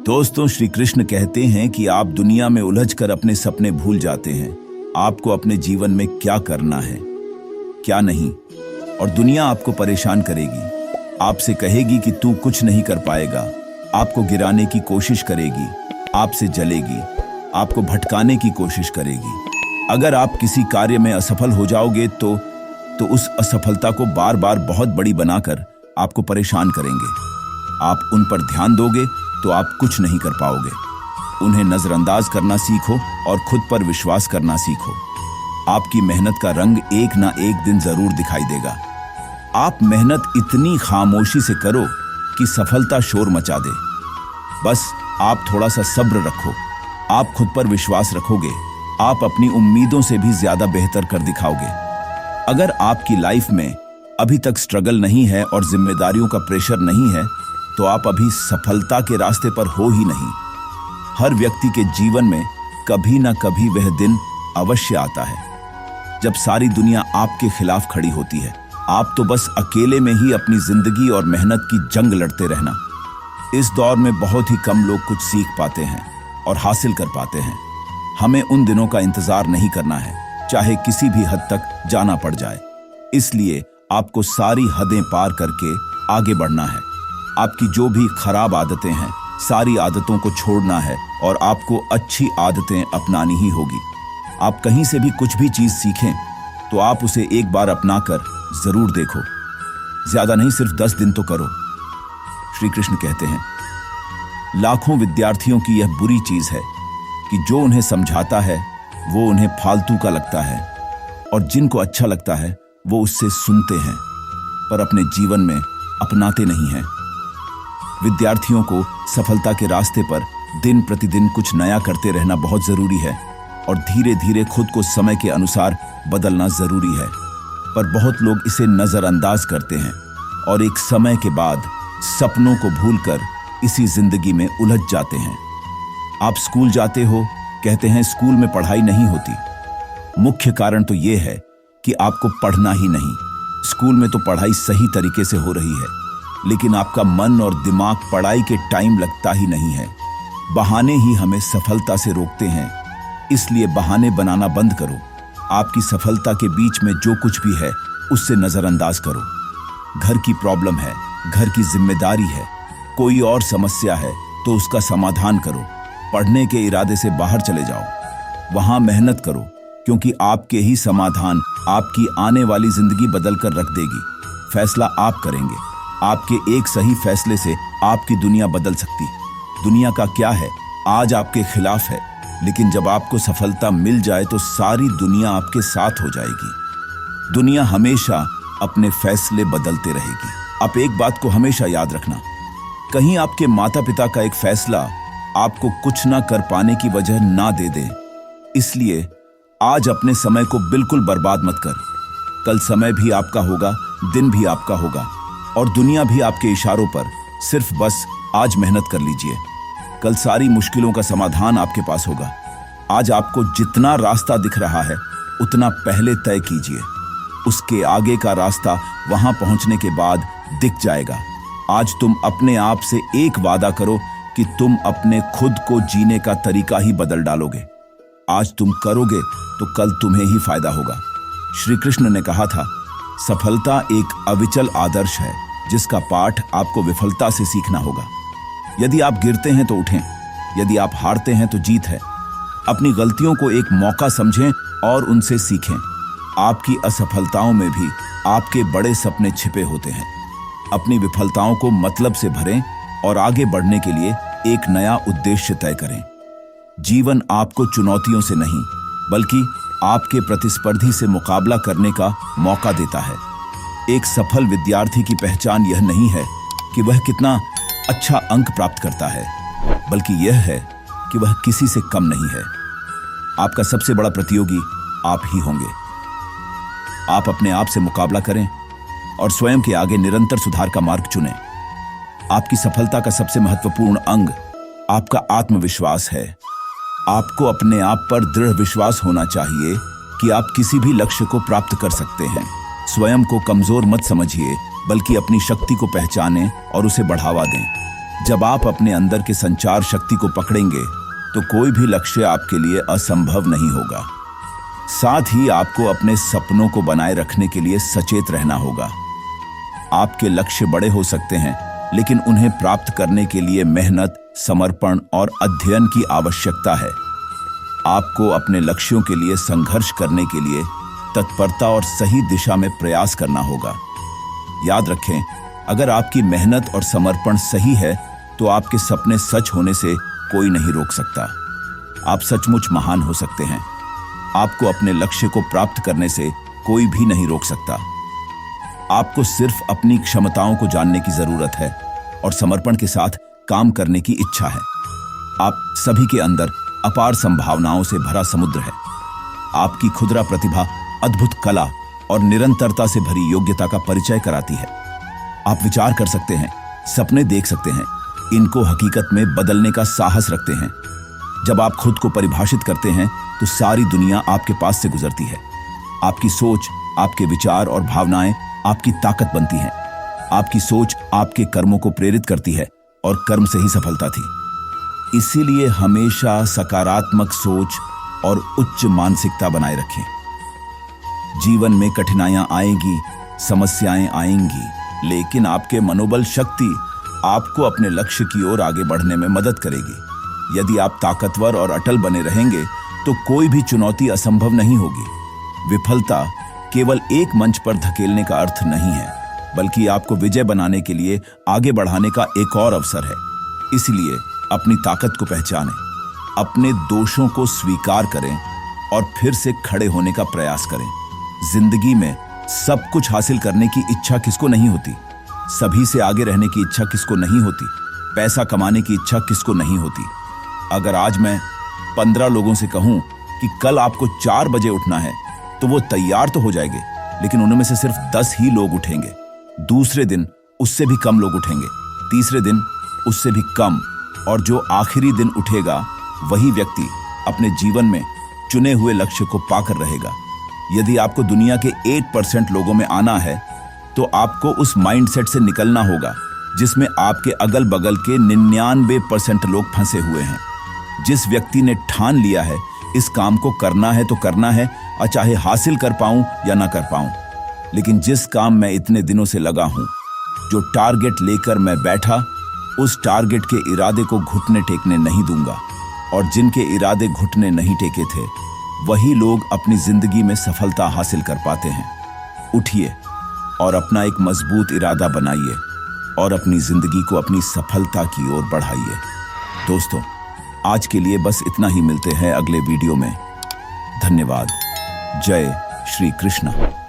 दोस्तों, श्री कृष्ण कहते हैं कि आप दुनिया में उलझकर अपने सपने भूल जाते हैं। आपको अपने जीवन में क्या करना है, क्या नहीं, और दुनिया आपको परेशान करेगी। आपसे कहेगी कि तू कुछ नहीं कर पाएगा, आपको गिराने की कोशिश करेगी, आपसे जलेगी, आपको भटकाने की कोशिश करेगी। अगर आप किसी कार्य में असफल हो जाओगे तो उस असफलता को बार बार बहुत बड़ी बनाकर आपको परेशान करेंगे। आप उन पर ध्यान दोगे तो आप कुछ नहीं कर पाओगे। उन्हें नजरअंदाज करना सीखो और खुद पर विश्वास करना सीखो। आपकी मेहनत का रंग एक ना एक दिन जरूर दिखाई देगा। आप मेहनत इतनी खामोशी से करो कि सफलता शोर मचा दे। बस आप थोड़ा सा सब्र रखो। आप खुद पर विश्वास रखोगे, आप अपनी उम्मीदों से भी ज्यादा बेहतर कर दिखाओगे। अगर आपकी लाइफ में अभी तक स्ट्रगल नहीं है और जिम्मेदारियों का प्रेशर नहीं है, तो आप अभी सफलता के रास्ते पर हो ही नहीं। हर व्यक्ति के जीवन में कभी ना कभी वह दिन अवश्य आता है जब सारी दुनिया आपके खिलाफ खड़ी होती है। आप तो बस अकेले में ही अपनी जिंदगी और मेहनत की जंग लड़ते रहना। इस दौर में बहुत ही कम लोग कुछ सीख पाते हैं और हासिल कर पाते हैं। हमें उन दिनों का इंतजार नहीं करना है, चाहे किसी भी हद तक जाना पड़ जाए। इसलिए आपको सारी हदें पार करके आगे बढ़ना है। आपकी जो भी खराब आदतें हैं, सारी आदतों को छोड़ना है और आपको अच्छी आदतें अपनानी ही होगी। आप कहीं से भी कुछ भी चीज सीखें तो आप उसे एक बार अपनाकर जरूर देखो। ज्यादा नहीं, सिर्फ 10 दिन तो करो। श्री कृष्ण कहते हैं, लाखों विद्यार्थियों की यह बुरी चीज है कि जो उन्हें समझाता है वो उन्हें फालतू का लगता है, और जिनको अच्छा लगता है वो उससे सुनते हैं पर अपने जीवन में अपनाते नहीं हैं। विद्यार्थियों को सफलता के रास्ते पर दिन प्रतिदिन कुछ नया करते रहना बहुत जरूरी है और धीरे धीरे खुद को समय के अनुसार बदलना जरूरी है। पर बहुत लोग इसे नजरअंदाज करते हैं और एक समय के बाद सपनों को भूलकर इसी जिंदगी में उलझ जाते हैं। आप स्कूल जाते हो, कहते हैं स्कूल में पढ़ाई नहीं होती। मुख्य कारण तो यह है कि आपको पढ़ना ही नहीं। स्कूल में तो पढ़ाई सही तरीके से हो रही है, लेकिन आपका मन और दिमाग पढ़ाई के टाइम लगता ही नहीं है। बहाने ही हमें सफलता से रोकते हैं, इसलिए बहाने बनाना बंद करो। आपकी सफलता के बीच में जो कुछ भी है उससे नजरअंदाज करो। घर की प्रॉब्लम है, घर की जिम्मेदारी है, कोई और समस्या है तो उसका समाधान करो। पढ़ने के इरादे से बाहर चले जाओ, वहां मेहनत करो, क्योंकि आपके ही समाधान आपकी आने वाली जिंदगी बदल कर रख देगी। फैसला आप करेंगे। आपके एक सही फैसले से आपकी दुनिया बदल सकती। दुनिया का क्या है, आज आपके खिलाफ है, लेकिन जब आपको सफलता मिल जाए तो सारी दुनिया आपके साथ हो जाएगी। दुनिया हमेशा अपने फैसले बदलते रहेगी। आप एक बात को हमेशा याद रखना, कहीं आपके माता पिता का एक फैसला आपको कुछ ना कर पाने की वजह ना दे दे। इसलिए आज अपने समय को बिल्कुल बर्बाद मत कर। कल समय भी आपका होगा, दिन भी आपका होगा और दुनिया भी आपके इशारों पर। सिर्फ बस आज मेहनत कर लीजिए, कल सारी मुश्किलों का समाधान आपके पास होगा। आज आपको जितना रास्ता दिख रहा है उतना पहले तय कीजिए, उसके आगे का रास्ता वहां पहुंचने के बाद दिख जाएगा। आज तुम अपने आप से एक वादा करो कि तुम अपने खुद को जीने का तरीका ही बदल डालोगे। आज तुम करोगे तो कल तुम्हें ही फायदा होगा। श्री कृष्ण ने कहा था, सफलता एक अविचल आदर्श है जिसका पाठ आपको विफलता से सीखना होगा। यदि आप गिरते हैं तो उठें, यदि आप हारते हैं तो जीत है। अपनी गलतियों को एक मौका समझें और उनसे सीखें। आपकी असफलताओं में भी आपके बड़े सपने छिपे होते हैं। अपनी विफलताओं को मतलब से भरें और आगे बढ़ने के लिए एक नया उद्देश्य तय करें। जीवन आपको चुनौतियों से नहीं बल्कि आपके प्रतिस्पर्धी से मुकाबला करने का मौका देता है। एक सफल विद्यार्थी की पहचान यह नहीं है कि वह कितना अच्छा अंक प्राप्त करता है, बल्कि यह है कि वह किसी से कम नहीं है। आपका सबसे बड़ा प्रतियोगी आप ही होंगे। आप अपने आप से मुकाबला करें और स्वयं के आगे निरंतर सुधार का मार्ग चुनें। आपकी सफलता का सबसे महत्वपूर्ण अंग आपका आत्मविश्वास है। आपको अपने आप पर दृढ़ विश्वास होना चाहिए कि आप किसी भी लक्ष्य को प्राप्त कर सकते हैं। स्वयं को कमजोर मत समझिए बल्कि अपनी शक्ति को पहचानें और उसे बढ़ावा दें। जब आप अपने अंदर के संचार शक्ति को पकड़ेंगे तो कोई भी लक्ष्य आपके लिए असंभव नहीं होगा। साथ ही आपको अपने सपनों को बनाए रखने के लिए सचेत रहना होगा। आपके लक्ष्य बड़े हो सकते हैं, लेकिन उन्हें प्राप्त करने के लिए मेहनत, समर्पण और अध्ययन की आवश्यकता है। आपको अपने लक्ष्यों के लिए संघर्ष करने के लिए तत्परता और सही दिशा में प्रयास करना होगा। याद रखें, अगर आपकी मेहनत और समर्पण सही है तो आपके सपने सच होने से कोई नहीं रोक सकता। आप सचमुच महान हो सकते हैं। आपको अपने लक्ष्य को प्राप्त करने से कोई भी नहीं रोक सकता। आपको सिर्फ अपनी क्षमताओं को जानने की जरूरत है और समर्पण के साथ काम करने की इच्छा है। आप सभी के अंदर अपार संभावनाओं से भरा समुद्र है। आपकी खुदरा प्रतिभा अद्भुत कला और निरंतरता से भरी योग्यता का परिचय कराती है। आप विचार कर सकते हैं, सपने देख सकते हैं, इनको हकीकत में बदलने का साहस रखते हैं। जब आप खुद को परिभाषित करते हैं तो सारी दुनिया आपके पास से गुजरती है। आपकी सोच, आपके विचार और भावनाएं आपकी ताकत बनती हैं। आपकी सोच आपके कर्मों को प्रेरित करती है और कर्म से ही सफलता थी। इसीलिए हमेशा सकारात्मक सोच और उच्च मानसिकता बनाए रखें। जीवन में कठिनाइयां आएंगी, समस्याएं आएंगी, लेकिन आपके मनोबल शक्ति आपको अपने लक्ष्य की ओर आगे बढ़ने में मदद करेगी। यदि आप ताकतवर और अटल बने रहेंगे तो कोई भी चुनौती असंभव नहीं होगी। विफलता केवल एक मंच पर धकेलने का अर्थ नहीं है, बल्कि आपको विजय बनाने के लिए आगे बढ़ाने का एक और अवसर है। इसलिए अपनी ताकत को पहचानें, अपने दोषों को स्वीकार करें और फिर से खड़े होने का प्रयास करें। जिंदगी में सब कुछ हासिल करने की इच्छा किसको नहीं होती? सभी से आगे रहने की इच्छा किसको नहीं होती? पैसा कमाने की इच्छा किसको नहीं होती? अगर आज मैं 15 लोगों से कहूं कि कल आपको 4 बजे उठना है तो वो तैयार तो हो जाएंगे, लेकिन उनमें से सिर्फ 10 ही लोग उठेंगे। दूसरे दिन उससे भी कम लोग उठेंगे, तीसरे दिन उससे भी कम, और जो आखिरी दिन उठेगा वही व्यक्ति अपने जीवन में चुने हुए लक्ष्य को पाकर रहेगा। यदि आपको दुनिया के 8% लोगों में आना है तो आपको उस माइंडसेट से निकलना होगा जिसमें आपके अगल बगल के 99% लोग फंसे हुए हैं। जिस व्यक्ति ने ठान लिया है इस काम को करना है तो करना है, चाहे हासिल कर पाऊं या ना कर पाऊं, लेकिन जिस काम में इतने दिनों से लगा हूं, जो टारगेट लेकर मैं बैठा, उस टारगेट के इरादे को घुटने टेकने नहीं दूंगा। और जिनके इरादे घुटने नहीं टेके थे वही लोग अपनी जिंदगी में सफलता हासिल कर पाते हैं। उठिए और अपना एक मजबूत इरादा बनाइए और अपनी जिंदगी को अपनी सफलता की ओर बढ़ाइए। दोस्तों, आज के लिए बस इतना ही। मिलते हैं अगले वीडियो में। धन्यवाद। जय श्री कृष्ण।